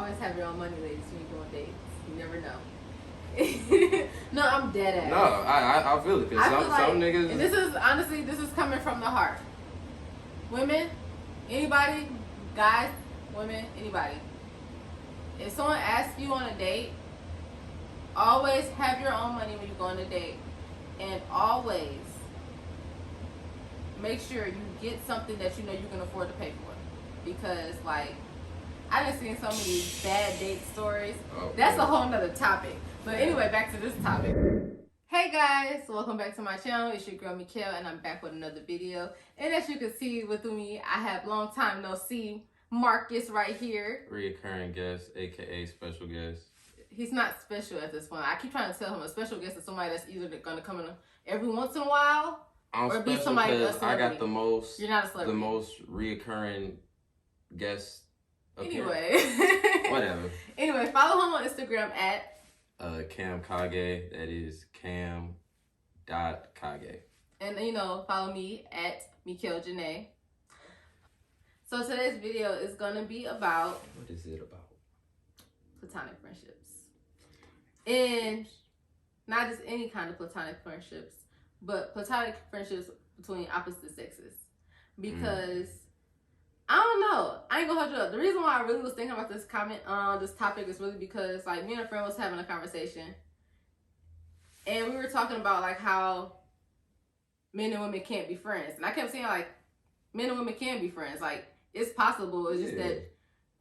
always have your own money, ladies, when you go on dates. You never know. No, I'm dead ass. No, I feel it. Because some niggas... And this is, honestly, this is coming from the heart. Women, anybody, guys, women, anybody. If someone asks you on a date, always have your own money when you go on a date. And always make sure you get something that you know you can afford to pay for. Because, like, I done seen so many bad date stories. That's a whole nother topic. But anyway, back to this topic. Hey guys, welcome back to my channel. It's your girl Mikhail, and I'm back with another video. And as you can see with me, I have long time no see Marcus right here. Reoccurring guest, aka special guest. He's not special at this point. I keep trying to tell him a special guest is somebody that's either going to come in every once in a while, or be somebody that's I got the most. You're not a celebrity. The most reoccurring guest. Anyway. Whatever. Anyway, follow him on Instagram at Cam Kage. That is Cam.Kage. And you know, follow me at Mikhail Janae. So today's video is gonna be about, what is it about? Platonic friendships. And not just any kind of platonic friendships, but platonic friendships between opposite sexes. Because I don't know. I ain't gonna hold you up. The reason why I really was thinking about this this topic is really because, like, me and a friend was having a conversation, and we were talking about, like, how men and women can't be friends. And I kept saying, like, men and women can be friends. Like, it's possible. It's just that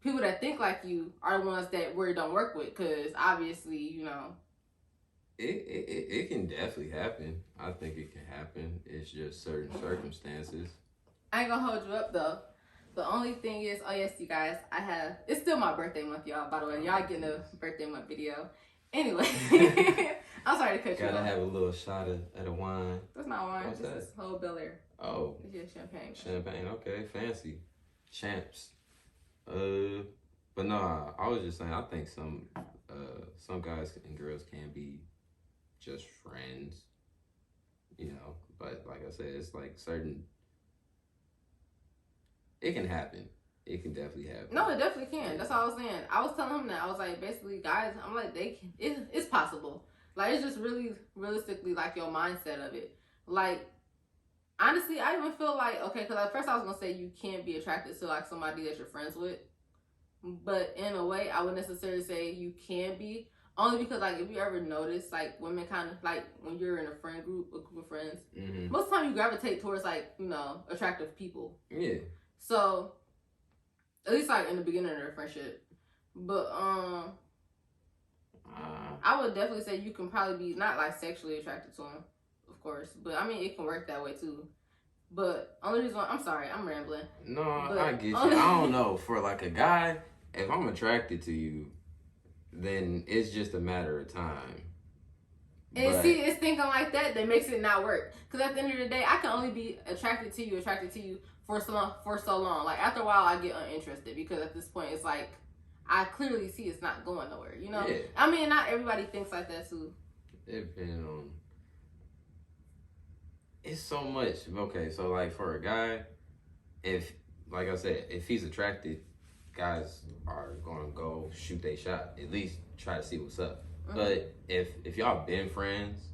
people that think like you are the ones that we don't work with, because obviously, you know. It can definitely happen. I think it can happen. It's just certain circumstances. I ain't gonna hold you up, though. The only thing is, oh yes, you guys, it's still my birthday month, y'all, by the way. Y'all getting a birthday month video. Anyway, I'm sorry to cut you off. Gotta have a little shot of the wine. That's not wine. What's that? This is whole Bel Air. Oh. It's just champagne. Champagne, okay, fancy. Champs. But no, I was just saying, I think some guys and girls can be just friends, you know, but like I said, it's like certain... It can happen. It can definitely happen. No, it definitely can. That's all I was saying. I was telling him that. I was like, basically, guys, I'm like, it's possible. Like, it's just really, realistically, like, your mindset of it. Like, honestly, I even feel like, okay, because at first I was going to say you can't be attracted to, like, somebody that you're friends with. But in a way, I wouldn't necessarily say you can be. Only because, like, if you ever notice, like, women kind of, like, when you're in a friend group, a group of friends, most of the time you gravitate towards, like, you know, attractive people. Yeah. So, at least, like, in the beginning of their friendship. But, I would definitely say you can probably be, not, like, sexually attracted to them, of course. But, I mean, it can work that way, too. But, only reason why, I'm sorry, I'm rambling. No, I get you. I don't know. For, like, a guy, if I'm attracted to you, then it's just a matter of time. And see, it's thinking like that makes it not work. Because at the end of the day, I can only be attracted to you for so long. Like, after a while, I get uninterested, because at this point, it's like, I clearly see it's not going nowhere, you know? Yeah. I mean, not everybody thinks like that, too. Depending on... It's so much. Okay, so, like, for a guy, if, like I said, if he's attracted, guys are going to go shoot their shot. At least try to see what's up. But if y'all been friends,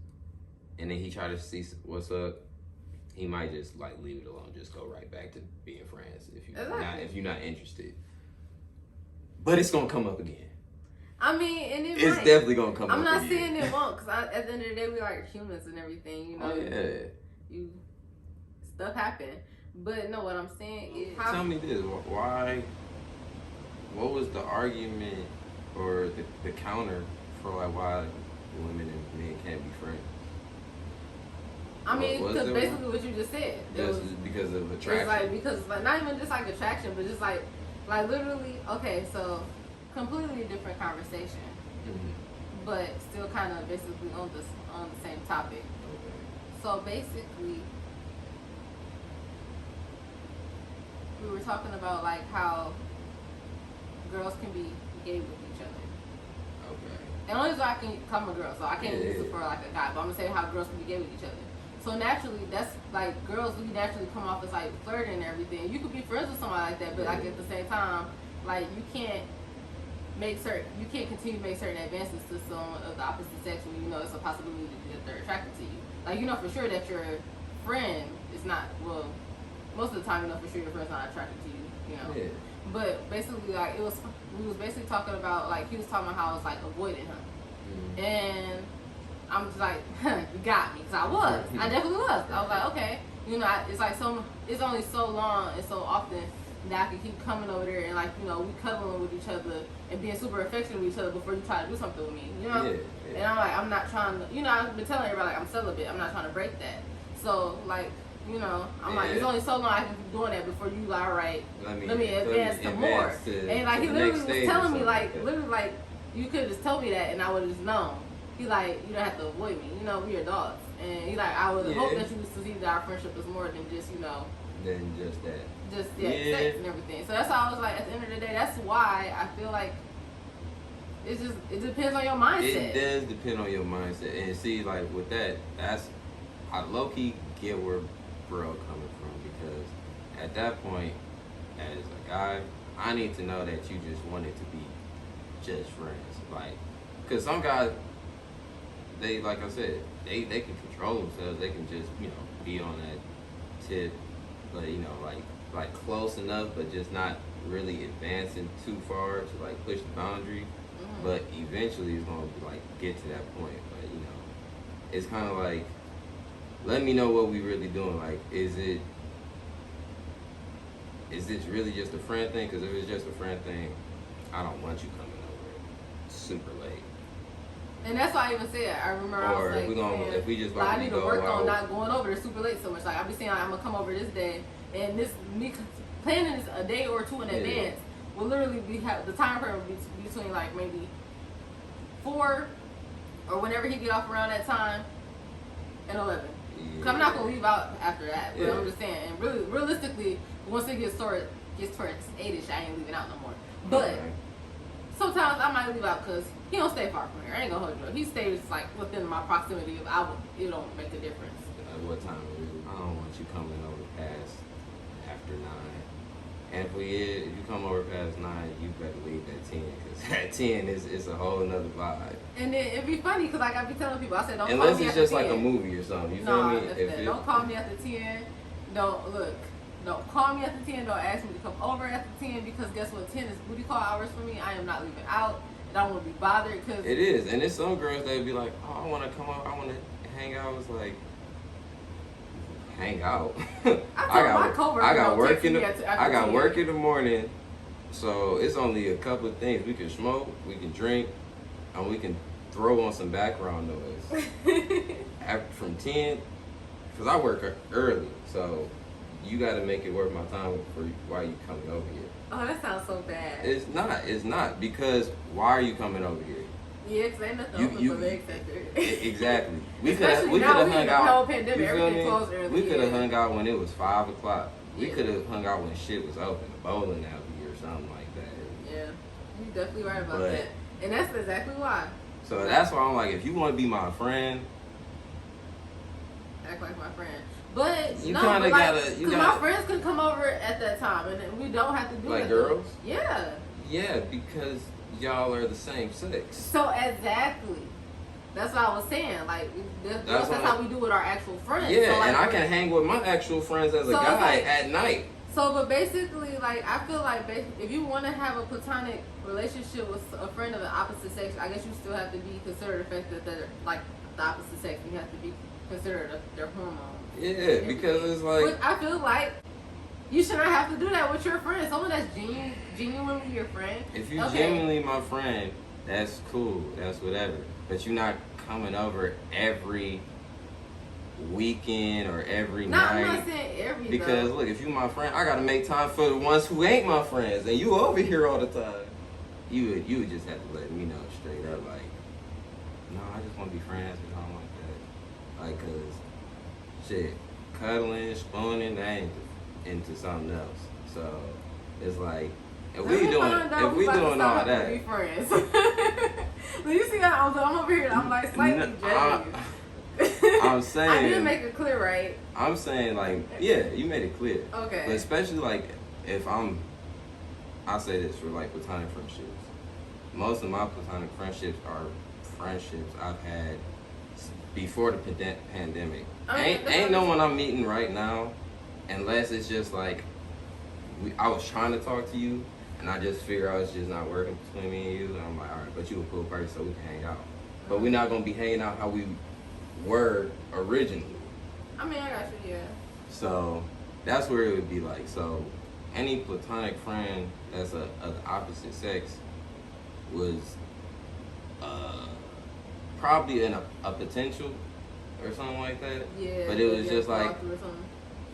and then he try to see what's up, he might just, like, leave it alone, just go right back to being friends if you're not interested. But it's gonna come up again. I mean, and it's definitely gonna come up again. I'm not saying it won't, because at the end of the day, we are humans and everything, you know. Oh, yeah. Stuff happen. But no, what I'm saying is... Tell me this, what was the argument or the counter for, like, why women and men can't be friends? I mean, because basically what you just said. Just because of attraction. Because not even just like attraction, but just like literally, okay, so completely different conversation. But still kind of basically on the same topic. Okay. So basically, we were talking about, like, how girls can be gay with each other. Okay. And only so I can come a girl, so I can't use it for, like, a guy. But I'm gonna say how girls can be gay with each other. So naturally, that's, like, girls, we naturally come off as, like, flirting and everything. You could be friends with somebody like that, but, like, at the same time, like, you you can't continue to make certain advances to someone of the opposite sex when you know it's a possibility that they're attracted to you. Like, you know for sure that your friend is not, well, most of the time you know for sure your friend's not attracted to you, you know. Yeah. But basically, like, we was basically talking about, like, he was talking about how I was, like, avoiding him. Mm-hmm. And I'm just like, you got me, because I was. I definitely was. I was like, okay. You know, it's like it's only so long and so often that I can keep coming over there and, like, you know, we cuddling with each other and being super affectionate with each other before you try to do something with me, you know? Yeah, yeah. And I'm like, I'm not trying to, you know, I've been telling everybody, like, I'm celibate. I'm not trying to break that. So, like, you know, I'm like, it's only so long I can keep doing that before you, like, all right, let me advance to more. And, like, he literally was telling me, like, literally, like, you could have just told me that and I would have just known. He like, you don't have to avoid me. You know, we are dogs. And he like, I would hope that you would see that our friendship is more than just, you know. Than just that. Just, sex and everything. So that's why I was like, at the end of the day, that's why I feel like it's just, it depends on your mindset. It does depend on your mindset. And see, like, with that, I low-key get where bro coming from. Because at that point, as a guy, I need to know that you just wanted to be just friends. Like, because some guys, they, like I said, they can control themselves. They can just, you know, be on that tip, but, you know, like close enough, but just not really advancing too far to, like, push the boundary. Mm-hmm. But eventually it's going to, like, get to that point. But, you know, it's kind of like, let me know what we really doing. Like, is this really just a friend thing? Because if it's just a friend thing, I don't want you coming over super late. And that's why I even said, I remember I was like, if we just like, I need to work on not going over there super late so much. Like, I be saying, I'm gonna come over this day, and me planning this a day or two in advance will literally the time frame will be between like maybe 4 or whenever he get off around that time and 11. Cause I'm not gonna leave out after that. But I'm just saying, and really, realistically, once it gets towards 8ish, I ain't leaving out no more. But sometimes I might leave out because he don't stay far from here. I ain't gonna hold you up. He stays like within my proximity. It don't make a difference. At what time? I don't want you coming over past after 9. And if you come over past 9, you better leave at 10. Because at 10 it's a whole nother vibe. And then it'd be funny because like I be telling people, I said don't unless call me it's just 10. like a movie or something. You feel me? Don't call me after 10. Don't call me after 10. Don't ask me to come over after 10 because guess what? 10 is booty call hours for me. I am not leaving out. And I don't want to be bothered because it is. And there's some girls that be like, oh, I want to come over. I want to hang out. It's like, hang out. I got work in the morning, so it's only a couple of things. We can smoke, we can drink, and we can throw on some background noise. From 10, because I work early, so you got to make it worth my time while you coming over here. Oh, that sounds so bad. It's not, because why are you coming over here? Yeah, because ain't nothing open for legs after. Exactly. We could have hung out. Pandemic, everything closed early. We could have hung out when it was 5 o'clock. We could have hung out when shit was open, a bowling alley or something like that. Yeah, you're definitely right about that. And that's exactly why. So that's why I'm like, if you want to be my friend, act like my friend. But you kind of gotta. Because my friends could come over at that time, and we don't have to do like girls. Yeah. Yeah, because y'all are the same sex. So exactly. That's what I was saying. Like that's how we do with our actual friends. Yeah, so, like, and I can hang with my actual friends as a guy at night. So, but basically, like I feel like if you want to have a platonic relationship with a friend of the opposite sex, I guess you still have to be considered the fact that they're like the opposite sex. You have to be considered their hormones. Yeah, because it's like. But I feel like you should not have to do that with your friend. Someone that's genuinely your friend. If you're genuinely my friend, that's cool. That's whatever. But you're not coming over every weekend or every night. I'm not saying every. Because look, if you my friend, I gotta make time for the ones who ain't my friends, and you over here all the time. You would just have to let me know straight up, like, no, I just want to be friends and all like that. Like, cause shit, cuddling, spooning, that ain't into something else. So it's like, if we doing all that, be friends. But you see how I'm over here, I'm like slightly judging you. I'm saying I didn't make it clear, right? I'm saying like, yeah, you made it clear. Okay. But especially like if I say this for like platonic friendships, most of my platonic friendships are friendships I've had before the pandemic. Ain't no one I'm meeting right now, unless it's just like I was trying to talk to you, and I just figure out it's just not working between me and you. And I'm like, all right, but you a cool person, so we can hang out. But we're not gonna be hanging out how we were originally. I mean, I got you, yeah. So that's where it would be like. So any platonic friend that's of the opposite sex was probably in a potential or something like that. Yeah. But it was just like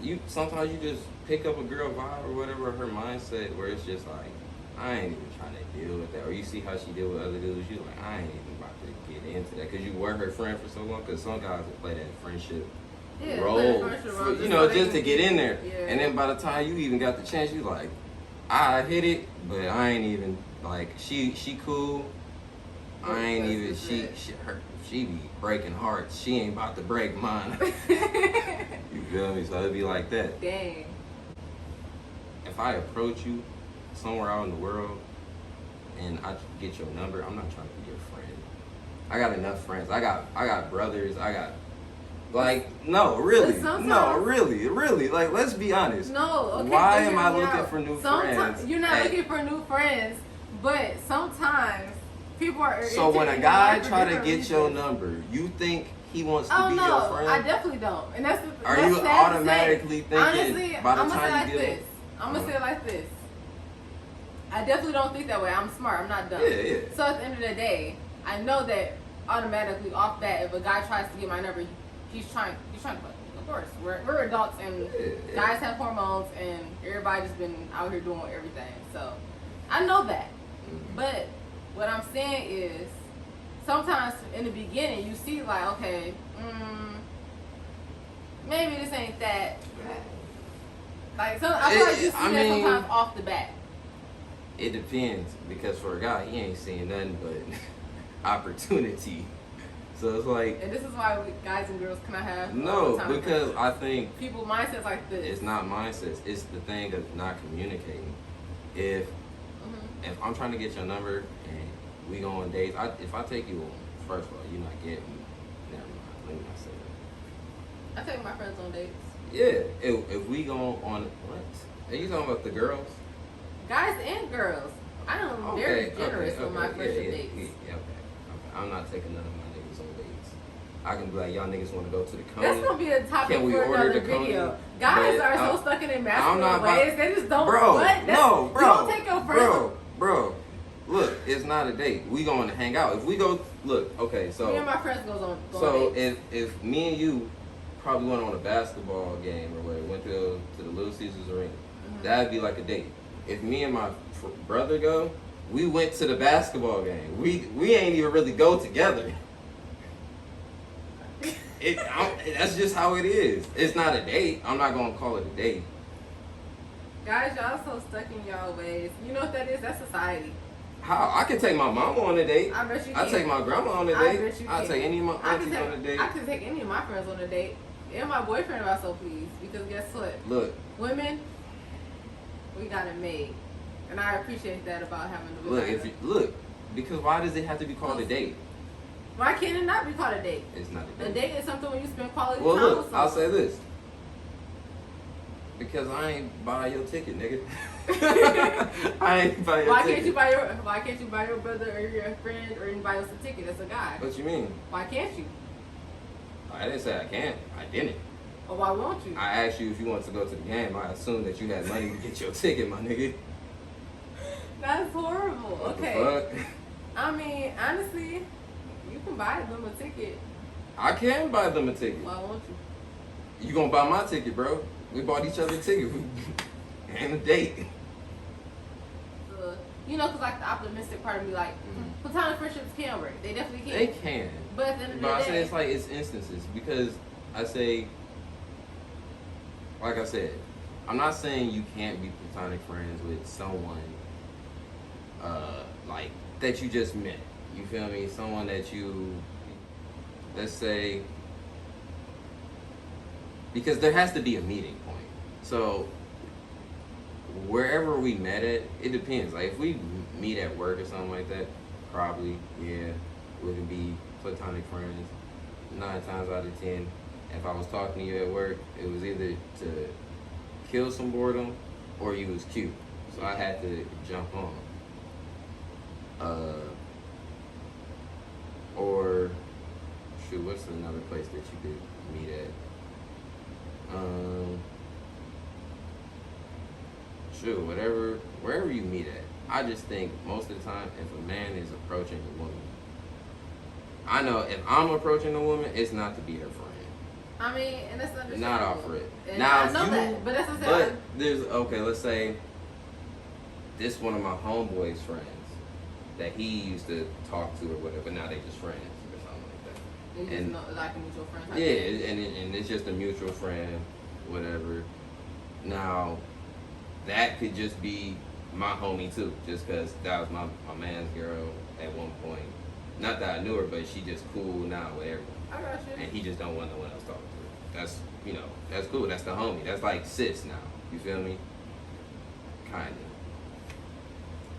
you. Sometimes you just pick up a girl vibe or whatever, her mindset, where it's just like, I ain't even trying to deal with that. Or you see how she deal with other dudes, you like, I ain't even about to get into that because you were her friend for so long. Because some guys will play that friendship role, just to get in there. Yeah. And then by the time you even got the chance, you like, I hit it, but I ain't even like she cool. I ain't even she be breaking hearts. She ain't about to break mine. You feel me? So it'd be like that. Dang. If I approach you somewhere out in the world and I get your number, I'm not trying to be your friend. I got enough friends. I got brothers. I got no, really. Like, let's be honest. No, okay. Why am I looking for new friends? You're not looking for new friends, but sometimes people are. So when a guy try to get your number, you think he wants to be your friend? I definitely don't. And that's Are you automatically thinking honestly, by the I'm gonna say it time like you get this. I'm gonna say it like this. I definitely don't think that way. I'm smart. I'm not dumb. Yeah. So at the end of the day, I know that automatically off that, if a guy tries to get my number, he's trying to fuck me. Of course, we're adults and guys have hormones and everybody's been out here doing everything. So I know that. But what I'm saying is, sometimes in the beginning you see like, okay, maybe this ain't that. Like, so I feel like you see that sometimes off the bat. It depends, because for a guy, he ain't seeing nothing but opportunity. So it's like, and this is why guys and girls cannot have because I think people mindsets like this. It's not mindsets. It's the thing of not communicating. If I'm trying to get your number and we go on dates, if I take you on, first of all, you're not getting me. Never mind. Let me not say that. I take my friends on dates. Yeah. If we go on what? Are you talking about the girls? Guys and girls. I am very generous on my friendship dates. Okay. I'm not taking none of my niggas on dates. I can be like, y'all niggas want to go to the Coney. That's gonna be a topic for another video. Guys are so stuck in their masculine ways, they just don't. Bro, you don't take your friends. Bro, look, it's not a date. We going to hang out. If we go, look, okay, so. Me and my friends goes on. So if me and you probably went on a basketball game or whatever, went to the Little Caesars Arena, that'd be like a date. If me and my brother go, we went to the basketball game. We ain't even really go together. That's just how it is. It's not a date. I'm not gonna call it a date. Guys, y'all so stuck in y'all ways. You know what that is? That's society. How? I can take my mama on a date. I bet you can. I take my grandma on a date. I bet you I'll can. take any of my aunties on a date. I can take any of my friends on a date. And my boyfriend if I so please. Because guess what? Look. Women, we got it made. And I appreciate that about having the look, because why does it have to be called a date? Why can't it not be called a date? It's not a date. A date is something when you spend quality time with someone. Well, look, I'll say this. Because I ain't buy your ticket, nigga. I ain't buy your ticket. Why can't you buy your brother or your friend or anybody else a ticket as a guy? What you mean? Why can't you? I didn't say I can't. I didn't. Or why won't you? I asked you if you wanted to go to the game. I assumed that you had money to get your ticket, my nigga. That's horrible. What okay. The fuck? I mean, honestly, you can buy them a ticket. I can buy them a ticket. Why won't you? You gonna buy my ticket, bro? We bought each other a ticket. And a date. You know, because like the optimistic part of me, like, platonic friendships can work. They definitely can. They can. But at the end of the day, I say it's instances because I say, like I said, I'm not saying you can't be platonic friends with someone like that you just met. You feel me? Someone that you, let's say, because there has to be a meeting point. So wherever we met at, it depends. Like if we meet at work or something like that, probably, yeah, wouldn't be platonic friends. 9 times out of 10, if I was talking to you at work, it was either to kill some boredom or you was cute. So I had to jump on. Or shoot, what's another place that you could meet at? Shoot, wherever you meet at. I just think most of the time, if a man is approaching a woman, I know if I'm approaching a woman, it's not to be her friend. I mean, and that's understandable. Not offer it. And Now, I know that, but that's what I'm saying. But there's okay. Let's say this one of my homeboys' friends that he used to talk to or whatever. But now they just friends or something like that. They just know, like a mutual friend. Yeah, and it's just a mutual friend, whatever. Now, that could just be my homie too, just because that was my man's girl at one point. Not that I knew her, but she just cool now with everyone. I got you. And he just don't want no one else talking to her. That's, that's cool. That's the homie. That's like sis now. You feel me? Kind of.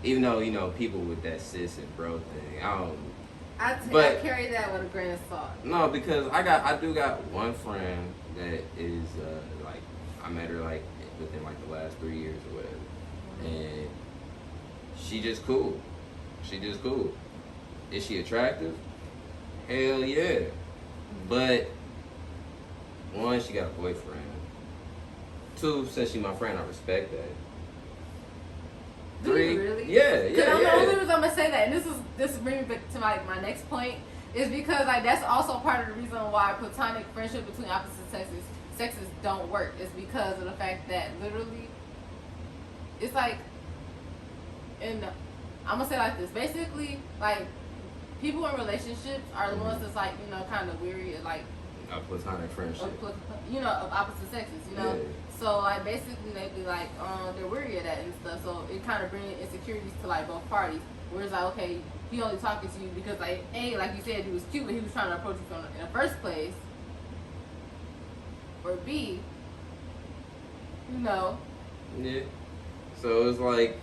Even though, people with that sis and bro thing, I carry that with a grain of salt. No, because I do got one friend that is, like, I met her, like, within, like, the last 3 years or whatever. And she just cool. Is she attractive? Hell yeah. But, one, she got a boyfriend. 2, since she my friend, I respect that. 3, really? Yeah. The only reason I'm gonna say that, and this brings me back to my next point, is because like that's also part of the reason why platonic friendship between opposite sexes don't work. Is because of the fact that literally, it's like, and I'm gonna say it like this. Basically, like people in relationships are the ones that's like kind of weary of like a platonic friendship. Of opposite sexes. Yeah. So like basically they be like they're weary of that and stuff. So it kind of brings insecurities to like both parties. Whereas like okay, he only talking to you because like like you said, he was cute, but he was trying to approach you in the first place. Or B, Yeah. So it's like,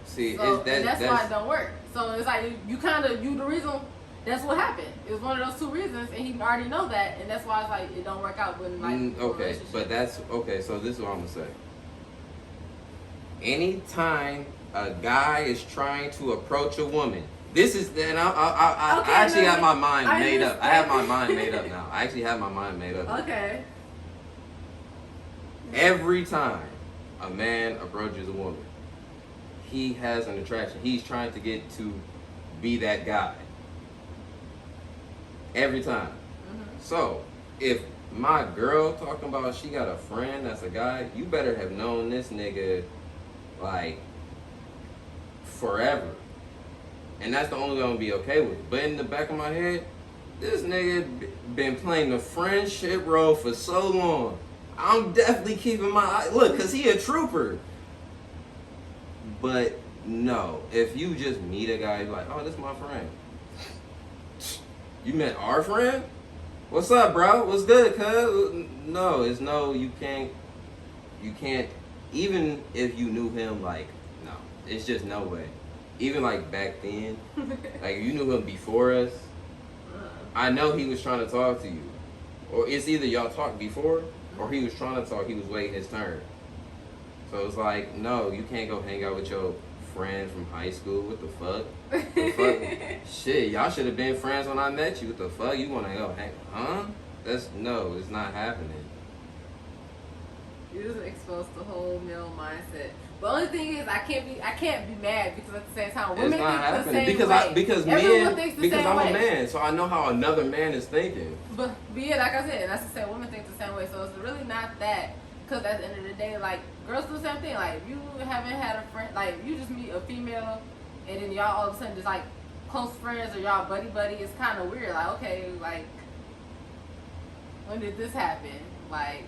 that's why it don't work. So it's like you the reason. That's what happened. It was one of those 2 reasons, and he already know that, and that's why it's like it don't work out with like. Okay, but that's okay. So this is what I'm gonna say. Anytime a guy is trying to approach a woman, this is and I actually have my mind made up. I have my mind made up now. I actually have my mind made up. Okay. Every time a man approaches a woman, he has an attraction. He's trying to get to be that guy. Every time. So, if my girl talking about she got a friend that's a guy, you better have known this nigga like forever. And that's the only way I'm gonna be okay with it. But in the back of my head, this nigga been playing the friendship role for so long. I'm definitely keeping my eye. Look, because he a trooper. But no, if you just meet a guy, you're like, oh, this is my friend. You met our friend? What's up, bro? What's good, cuz? No, it's no, you can't, even if you knew him, like, no, it's just no way. Even like back then, like you knew him before us, I know he was trying to talk to you. Or it's either y'all talked before, or he was trying to talk, he was waiting his turn. So it's like, no, you can't go hang out with your friend from high school. What the fuck? Shit, y'all should have been friends when I met you. What the fuck? You want to go hang? Huh? No, it's not happening. You just exposed the whole male mindset. The only thing is, I can't be mad because at the same time, women think the same way. Because I'm a man, so I know how another man is thinking. But yeah, like I said, that's the same. Women think the same way, so it's really not that. Because at the end of the day, like, girls do the same thing. Like, you haven't had a friend, like, you just meet a female, and then y'all all of a sudden just, like, close friends or y'all buddy. It's kind of weird. Like, okay, like, when did this happen? Like,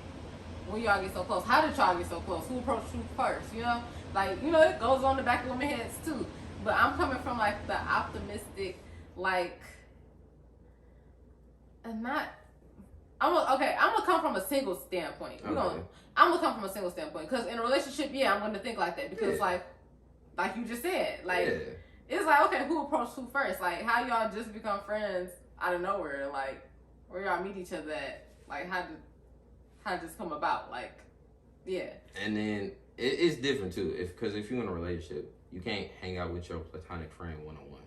when y'all get so close? How did y'all get so close? Who approached you first? Like, it goes on the back of women's heads, too. But I'm coming from, like, the optimistic, like, and not... I'm gonna come from a single standpoint. I'm gonna come from a single standpoint because in a relationship, yeah, I'm gonna think like that because like like you just said. Like, yeah. it's like, okay, who approached who first? Like, how y'all just become friends out of nowhere? Like, where y'all meet each other at? Like, how did this come about? Like, yeah. And then it's different too, because if you're in a relationship, you can't hang out with your platonic friend one-on-one.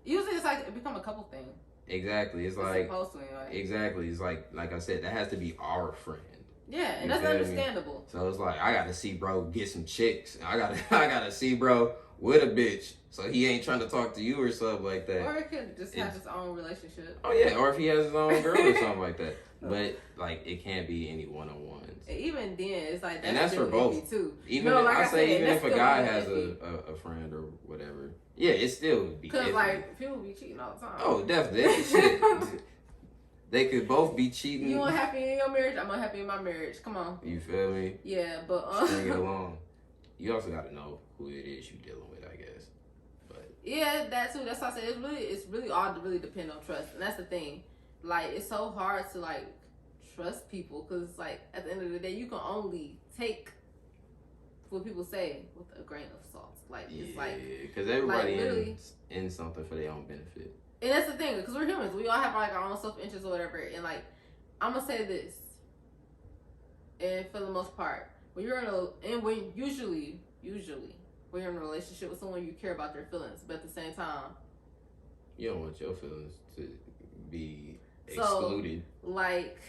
Usually, it's like it become a couple thing. Exactly. It's like supposed to anyway. Exactly. It's like I said, that has to be our friend. Yeah, and that's understandable. So it's like I gotta see bro get some chicks. I gotta see bro with a bitch, so he ain't trying to talk to you or something like that. Or it could just have his own relationship. Oh yeah, or if he has his own girl or something like that. But like it can't be any one-on-ones. Even then, it's like and that's for both too. Even no, like I say, even if a guy has a friend or whatever, yeah, it still would be. Because like people be cheating all the time. Oh, definitely. Shit. They could both be cheating. You unhappy in your marriage? I'm unhappy in my marriage. Come on. You feel me? Yeah, but string it along. You also got to know who it is you're dealing with, I guess. But yeah, that too. That's why I said it's really all to really depend on trust, and that's the thing. Like it's so hard to like trust people because like at the end of the day, you can only take what people say with a grain of salt. Like it's like because everybody like, in something for their own benefit. And that's the thing, because we're humans. We all have like our own self-interest or whatever. And like, I'm gonna say this, and for the most part, when you're usually when you're in a relationship with someone, you care about their feelings, but at the same time, you don't want your feelings to be excluded. So, like,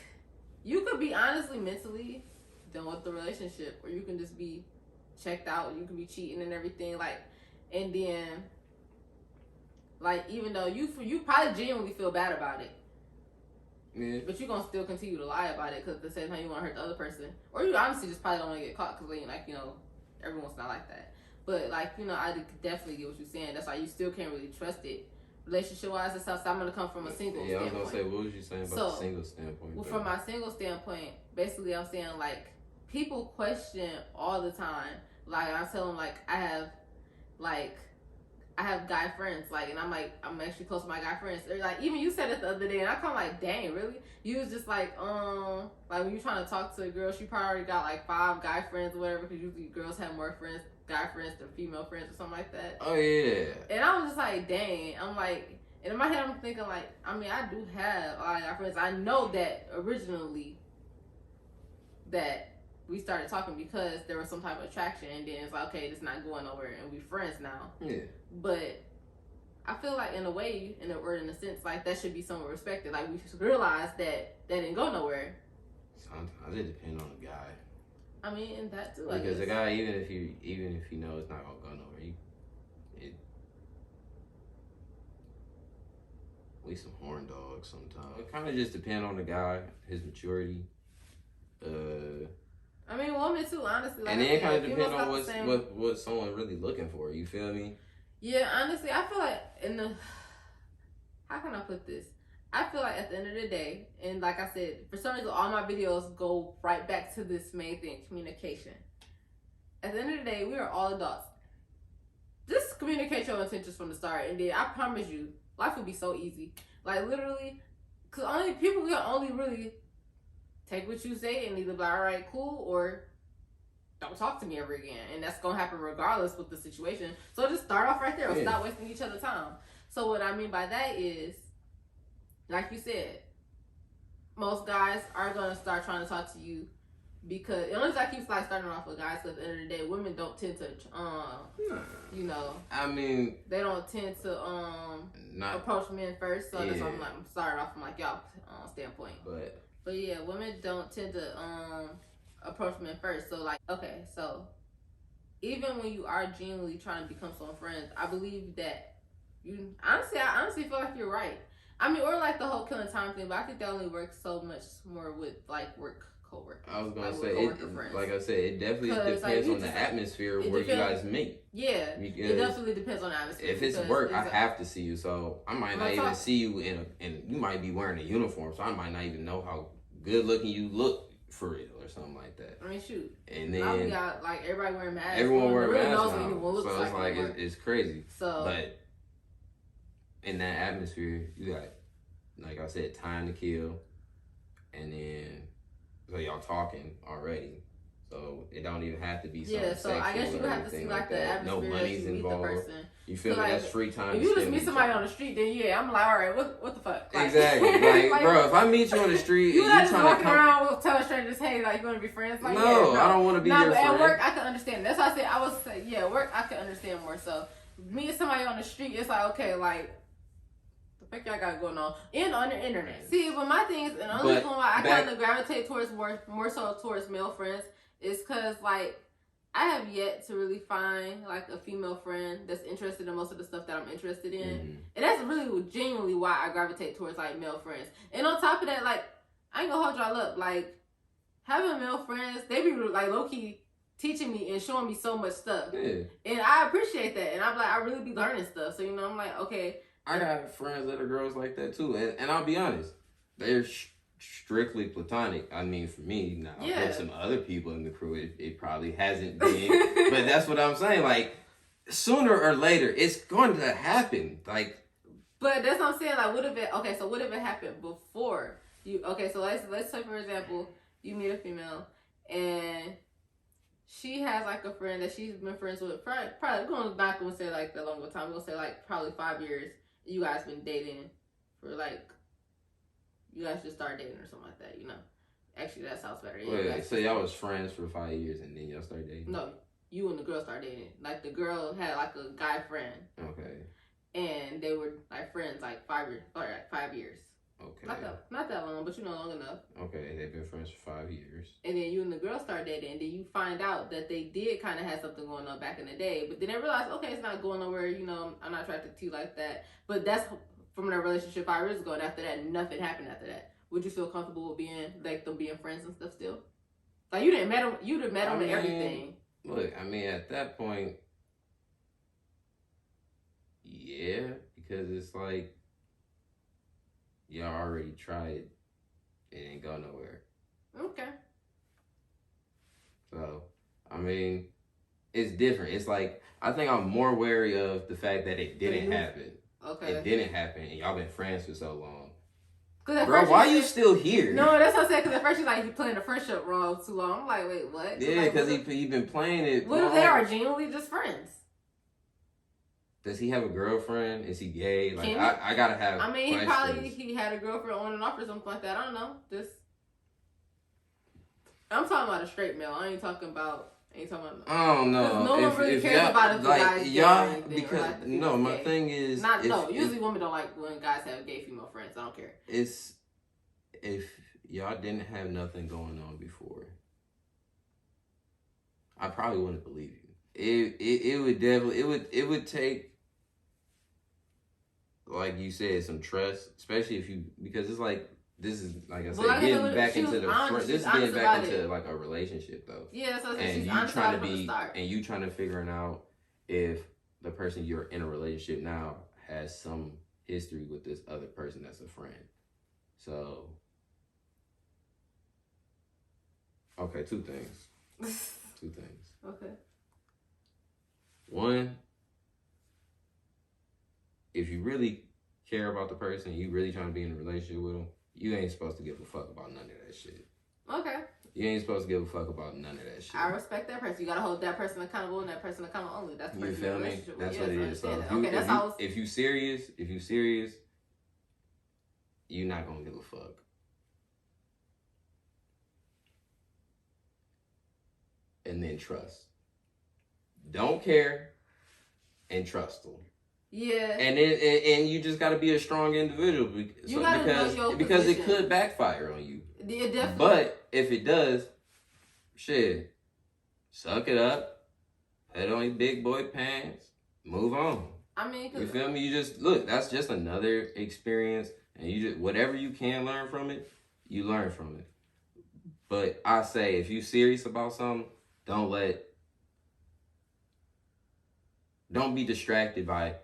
you could be honestly mentally done with the relationship, or you can just be checked out. You can be cheating and everything, like, and then. Like, even though you probably genuinely feel bad about it. Yeah. But you're going to still continue to lie about it because at the same time you want to hurt the other person. Or you honestly just probably don't want to get caught because, like, you know, everyone's not like that. But, like, you know, I definitely get what you're saying. That's why you still can't really trust it. Relationship-wise and stuff. So I'm going to come from a single standpoint. I was going to say, what was you saying about the single standpoint? Well, from my single standpoint, basically I'm saying, like, people question all the time. Like, I tell them, like, I have guy friends, like, and I'm actually close to my guy friends. Or like, even you said it the other day, and I come like, dang, really? You was just like when you're trying to talk to a girl, she probably already got like 5 guy friends or whatever, because usually girls have more guy friends than female friends or something like that. Oh yeah. And I was just like, dang. I'm like, and in my head I'm thinking like, I mean, I do have a lot of guy friends. I know that originally that we started talking because there was some type of attraction, and then it's like, okay, it's not going nowhere, and we friends now. Yeah. But I feel like in a way, in a sense, like that should be somewhat respected. Like we should realize that didn't go nowhere. Sometimes it depends on the guy. I mean, and that too. Because the guy, even if you know it's not gonna go nowhere, we some horn dogs sometimes. It kind of just depends on the guy, his maturity. I mean, women too, honestly. Like and then it kind of depends on what someone really looking for. You feel me? Yeah, honestly, I feel like how can I put this? I feel like at the end of the day, and like I said, for some reason, all my videos go right back to this main thing: communication. At the end of the day, we are all adults. Just communicate your intentions from the start, and then I promise you, life will be so easy. Like literally, because people can only really take what you say and either be like, all right, cool, or don't talk to me ever again. And that's going to happen regardless with the situation. So just start off right there and stop wasting each other's time. So what I mean by that is, like you said, most guys are going to start trying to talk to you because, unless I keep like starting off with guys, because at the end of the day, women don't tend to, you know. I mean, they don't tend to approach men first. So that's why I'm starting off from like y'all standpoint. But yeah, women don't tend to approach men first. So like, okay, so even when you are genuinely trying to become some friends, I believe that I honestly feel like you're right. I mean, or like the whole killing time thing, but I think that only works so much more with like work coworkers. I was gonna say, like I said, it definitely depends on the atmosphere where you guys meet. Yeah, it definitely depends on the atmosphere. If it's work, I have to see you, so I might not even see you and you might be wearing a uniform, so I might not even know how good looking you look for real or something like that. I mean, shoot. And then now we got like everybody wearing masks. Everyone wearing really masks knows now, what looks so it's like it's crazy. So, but in that atmosphere, you got, like I said, time to kill, and then so y'all talking already. So it don't even have to be something yeah. So sexual I guess you or would have to see anything like the that. No atmosphere money's that you meet the involved. person. You feel So, me? like, That's free time. If you just meet somebody on the street, then yeah, I'm like, all right, what the fuck? Like, exactly. Like, bro, if I meet you on the street you're and not you just trying walking to come, around with telling strangers, hey, like you want to be friends? Like, no, yeah, I don't want to be your but friend. at work, I can understand. That's why I said I was say, yeah, work I can understand more. So meeting somebody on the street, it's like, okay, like. The fuck y'all got going on on the internet. See, but my thing is, and the only reason why I kind of gravitate towards more so towards male friends is because like I have yet to really find like a female friend that's interested in most of the stuff that I'm interested in, and that's really genuinely why I gravitate towards like male friends. And on top of that, like I ain't gonna hold y'all up, like having male friends, they be like low key teaching me and showing me so much stuff, and I appreciate that. And I'm like, I really be learning stuff. So I'm like, okay. I got friends that are girls like that too, and I'll be honest, they're strictly platonic. I mean, for me, now with some other people in the crew, it probably hasn't been, but that's what I'm saying. Like sooner or later, it's going to happen. Like, but that's what I'm saying. Like, what if it happened before you? Okay, so let's say for example, you meet a female and she has like a friend that she's been friends with probably we're not gonna say like the longer time. We're gonna say like probably 5 years. You guys been dating for like, you guys just started dating or something like that, Actually, that sounds better. Yeah, wait, so y'all was friends for 5 years and then y'all started dating? No, you and the girl started dating. Like the girl had like a guy friend. Okay. And they were like friends like 5 years, or like 5 years. Okay. Not that long, but long enough. Okay, they've been friends for 5 years. And then you and the girl start dating, and then you find out that they did kind of have something going on back in the day, but then they realize, okay, it's not going nowhere. I'm not attracted to you like that. But that's from their relationship 5 years ago, and after that, nothing happened after that. Would you feel comfortable with them being friends and stuff still? Like you'd have met them and everything. Look, I mean, at that point, yeah, because it's like y'all already tried it ain't go nowhere. Okay. So, I mean, it's different. It's like, I think I'm more wary of the fact that it didn't happen. Okay. It didn't happen, and y'all been friends for so long. Bro, why are you still here? No, that's what I'm saying, because at first you're like, you playing the friendship role too long. I'm like, wait, what? Yeah, because he been playing it. What if they are genuinely just friends? Does he have a girlfriend? Is he gay? Like, I gotta have he had a girlfriend on and off or something like that. I don't know. I'm talking about a straight male. I ain't talking about I don't know. No one really cares about if the guy's gay or anything. Because my thing is usually women don't like when guys have gay female friends. I don't care. It's if y'all didn't have nothing going on before, I probably wouldn't believe you. It would definitely it would take, like you said, some trust, especially because it's like, this is, like I said, getting back into like a relationship though. Yeah, so and you trying to figuring out if the person you're in a relationship now has some history with this other person that's a friend. So, okay, two things. Okay. One, if you really care about the person, you really trying to be in a relationship with them, you ain't supposed to give a fuck about none of that shit. Okay. You ain't supposed to give a fuck about none of that shit. I respect that person. You gotta hold that person accountable and that person accountable only. That's the you feel me? That's what it is. So if you serious, you're not gonna give a fuck. And then trust. Don't care and trust them. Yeah. And you just got to be a strong individual because it could backfire on you. It definitely. But if it does, shit, suck it up, put on your big boy pants, move on. I mean, you feel me? You just look. That's just another experience, and you just whatever you can learn from it, you learn from it. But I say, if you serious about something, don't be distracted by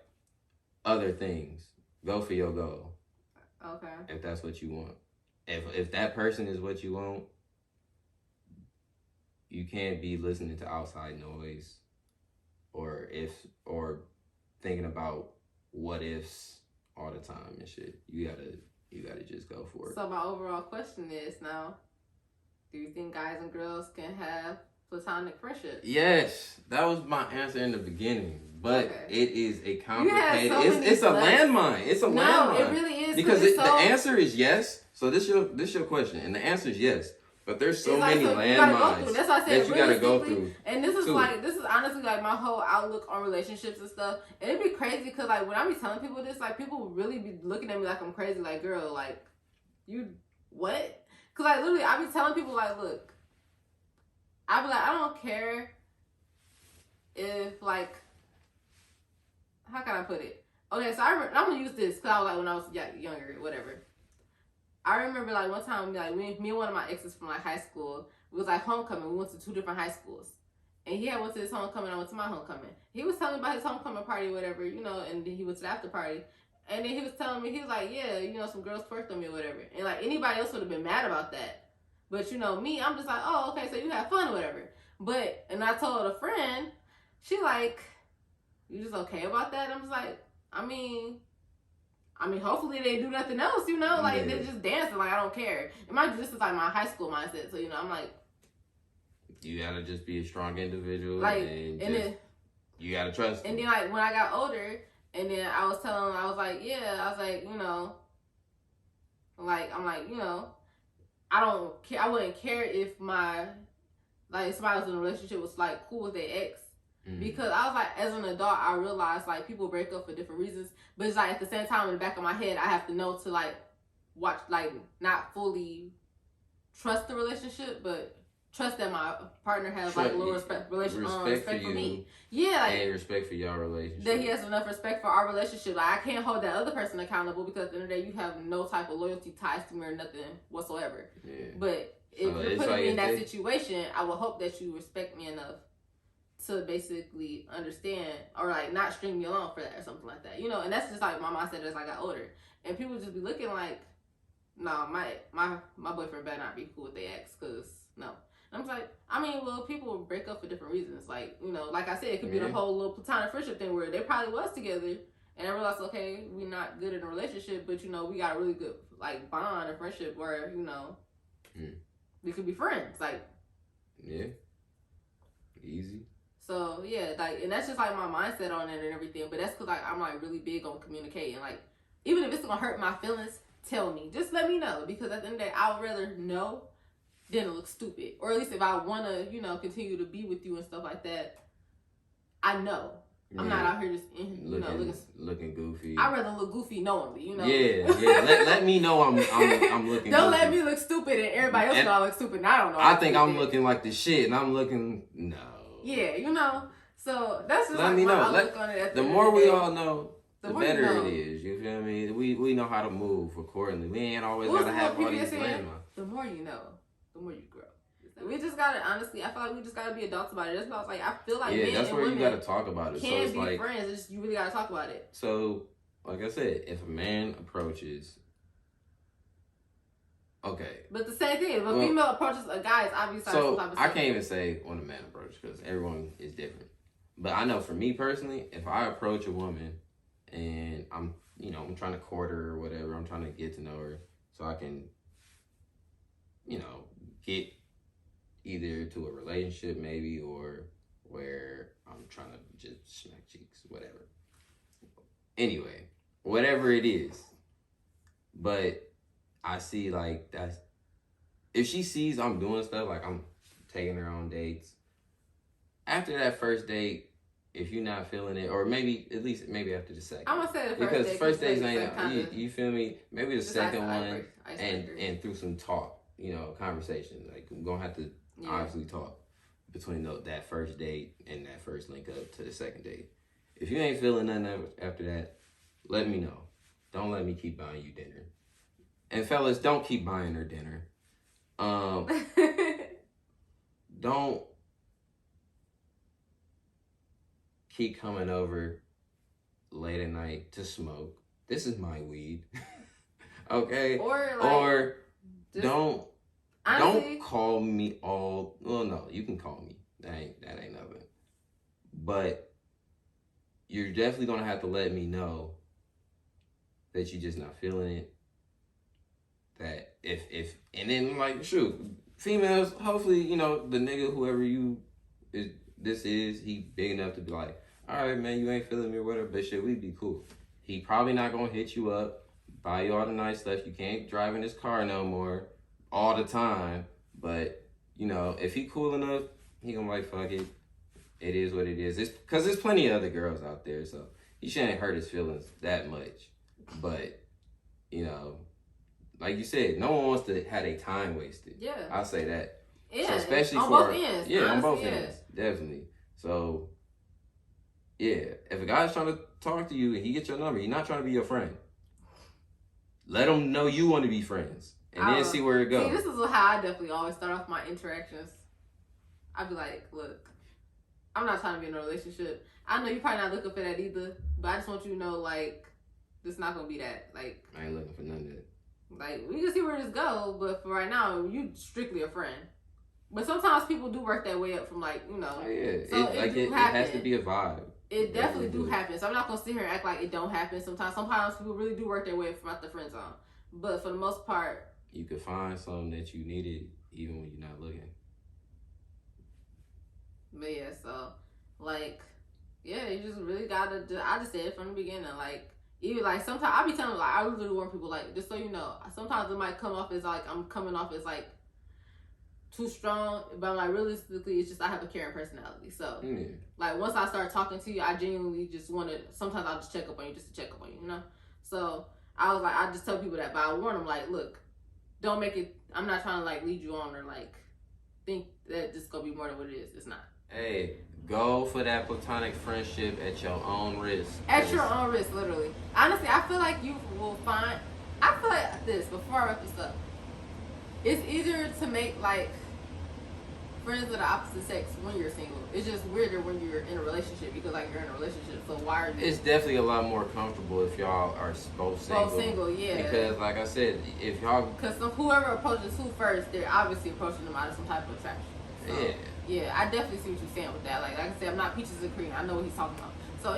other things. Go for your goal. Okay. If that's what you want. If that person is what you want, you can't be listening to outside noise or thinking about what ifs all the time and shit. You gotta just go for it. So my overall question is now, do you think guys and girls can have platonic friendship. Yes, that was my answer in the beginning. But Okay. it is a complicated. So it's a landmine. It's a landmine. No, it really is. Because the answer is yes. So this your question, and the answer is yes. But there's so many landmines That's why I said that you gotta go through. And this is honestly like my whole outlook on relationships and stuff. And it'd be crazy because like when I be telling people this, like people really be looking at me like I'm crazy. Like, girl, like you what? Because like literally, I be telling people like, look, I be like, I don't care if like, how can I put it? Okay, so I'm gonna use this because I was like when I was younger, whatever. I remember like one time, like me and one of my exes from like high school, it was like homecoming. We went to 2 different high schools, and he had went to his homecoming. I went to my homecoming. He was telling me about his homecoming party, whatever, and then he went to the after party, and then he was telling me he was like, yeah, some girls twerked on me or whatever, and like anybody else would have been mad about that, but me, I'm just like, oh, okay, so you have fun or whatever. But and I told a friend, she like, you just okay about that? I'm just like, I mean, hopefully they do nothing else, like they're just dancing, like I don't care. And mind you, this is like my high school mindset, so I'm like, you gotta just be a strong individual, like, and then you gotta trust. And then like when I got older, and then I was telling him, I was like, like I'm like, I don't care. I wouldn't care if somebody was in a relationship was like cool with their ex. Because I was like, as an adult, I realized like people break up for different reasons, but it's like at the same time in the back of my head, I have to know to like watch, like not fully trust the relationship, but trust that my partner has like a little respect for me. Yeah, like, and respect for your relationship. That he has enough respect for our relationship. Like I can't hold that other person accountable because at the end of the day, you have no type of loyalty ties to me or nothing whatsoever. Yeah. But if you're putting me in that situation, I would hope that you respect me enough to basically understand or like not string me along for that or something like that, and that's just like my mindset as I got older. And people just be looking like, no, my boyfriend better not be cool with their ex, cause no. And I'm like, well, people break up for different reasons. Like, like I said, it could be the whole little platonic friendship thing where they probably was together and I realized, okay, we're not good in a relationship, but we got a really good like bond or friendship where we could be friends, like easy. So yeah, like, and that's just like my mindset on it and everything. But that's because like I'm like really big on communicating. Like, even if it's gonna hurt my feelings, tell me. Just let me know, because at the end of the day, I would rather know than to look stupid. Or at least if I wanna, continue to be with you and stuff like that, I know. I'm not out here just looking goofy. I'd rather look goofy knowingly, Yeah. let me know I'm looking. Don't goofy. let me look stupid and everybody else know I look stupid. And I don't know. I think I'm looking like the shit, and I'm looking no. Yeah, So that's just let me my know. outlook on it. The more we all know, the better it is. You feel me? We know how to move accordingly. We ain't always gotta have all these plans. The more you know, the more you grow. We just gotta, honestly, I feel like we just gotta be adults about it. That's why I was like, I feel like men that's and where women you gotta talk about it. Can't so be like, friends. It's just, you really gotta talk about it. So, like I said, if a man approaches, okay. But the same thing, if a female approaches a guy, it's obviously so I can't even say when a man approaches because everyone is different. But I know for me personally, if I approach a woman and I'm trying to court her or whatever, I'm trying to get to know her so I can, get either to a relationship maybe or where I'm trying to just smack cheeks, whatever. Anyway, whatever it is. But I see like that's, if she sees I'm doing stuff, like I'm taking her on dates, after that first date, if you're not feeling it, or maybe at least after the second. I'm gonna say the first because date. Because first dates ain't you feel me? Maybe the second one and through some talk, conversation. Like we're gonna have to obviously talk between that first date and that first link up to the second date. If you ain't feeling nothing after that, let me know. Don't let me keep buying you dinner. And fellas, don't keep buying her dinner. Don't keep coming over late at night to smoke. This is my weed. Okay? Or don't call me all. Well, no, you can call me. That ain't nothing. But you're definitely gonna have to let me know that you're just not feeling it. That if and then like shoot, females, hopefully, you know, the nigga, whoever this is, he big enough to be like, all right, man, you ain't feeling me or whatever, but shit, we be cool. He probably not gonna hit you up, buy you all the nice stuff. You can't drive in his car no more all the time. But, you know, if he cool enough, he gonna like, fuck it. It is what it is. It's because there's plenty of other girls out there, so he shouldn't hurt his feelings that much. But, you know, like you said, no one wants to have their time wasted. Yeah. I'll say that. Yeah. So especially on for both ends. yeah, honestly, on both yeah. ends, definitely. So yeah, if a guy's trying to talk to you and he gets your number, he's not trying to be your friend. Let him know you want to be friends, and then see where it goes. See, this is how I definitely always start off my interactions. I'd be like, look, I'm not trying to be in a relationship. I know you're probably not looking for that either, but I just want you to know, like, this not gonna be that. Like, I ain't looking for none of that. Like, we can see where this goes, but for right now, you strictly a friend. But sometimes people do work their way up from, like, you know. Oh, yeah. So it has to be a vibe. It definitely do happen. So I'm not going to sit here and act like it don't happen. Sometimes people really do work their way from out the friend zone. But for the most part, you could find something that you needed even when you're not looking. But yeah, so, like, yeah, you just really got to, I just said it from the beginning, like, even like sometimes I be telling like I really warn people like just so you know sometimes it might come off as like I'm coming off as like too strong, but I'm like realistically it's just I have a caring personality. So like once I start talking to you, I genuinely just want to. Sometimes I'll just check up on you just to check up on you, you know. So I was like I just tell people that, but I warn them like, look, don't make it. I'm not trying to like lead you on or like think that this is gonna be more than what it is. It's not. Hey, go for that platonic friendship at your own risk. At your own risk, literally. Honestly, I feel like you will find. I feel like this before I wrap this up. It's easier to make like friends of the opposite sex when you're single. It's just weirder when you're in a relationship because like you're in a relationship. So why are you? It's definitely a lot more comfortable if y'all are both single. Both single, yeah. Because like I said, if y'all because whoever approaches who first, they're obviously approaching them out of some type of attraction. So, yeah. Yeah, I definitely see what you're saying with that. Like I said, I'm not peaches and cream. I know what he's talking about. So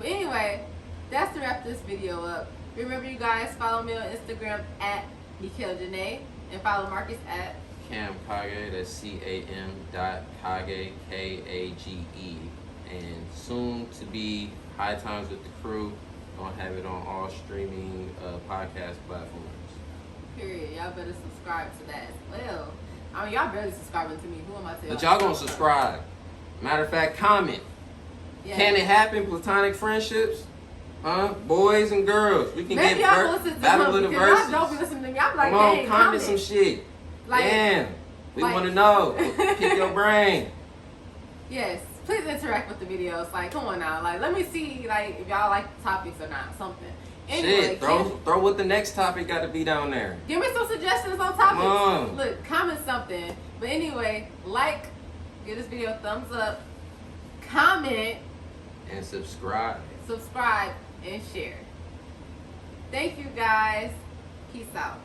anyway, that's to wrap this video up. Remember, you guys, follow me on Instagram at Nikhil Janae and follow Marcus at Cam Kage. That's CAM.Kage, KAGE. And soon to be High Times with the Crew. Gonna have it on all streaming podcast platforms. Period. Y'all better subscribe to that as well. I mean, y'all barely subscribing to me. Who am I telling? But y'all gonna subscribe. Matter of fact, comment. Yeah. Can it happen? Platonic friendships? Huh? Boys and girls. We can maybe get battle of the verses. Y'all don't be listening to me. I'm like, come on, dang, comment some shit. Like, damn. We want to know. Pick your brain. Yes. Please interact with the videos. Like, come on now. Like, let me see, like, if y'all like the topics or not. Something. Anyway, shit, throw what the next topic got to be down there. Give me some suggestions on topics. Look, comment something. But anyway, like, give this video a thumbs up, comment, and subscribe. Subscribe and share. Thank you guys. Peace out.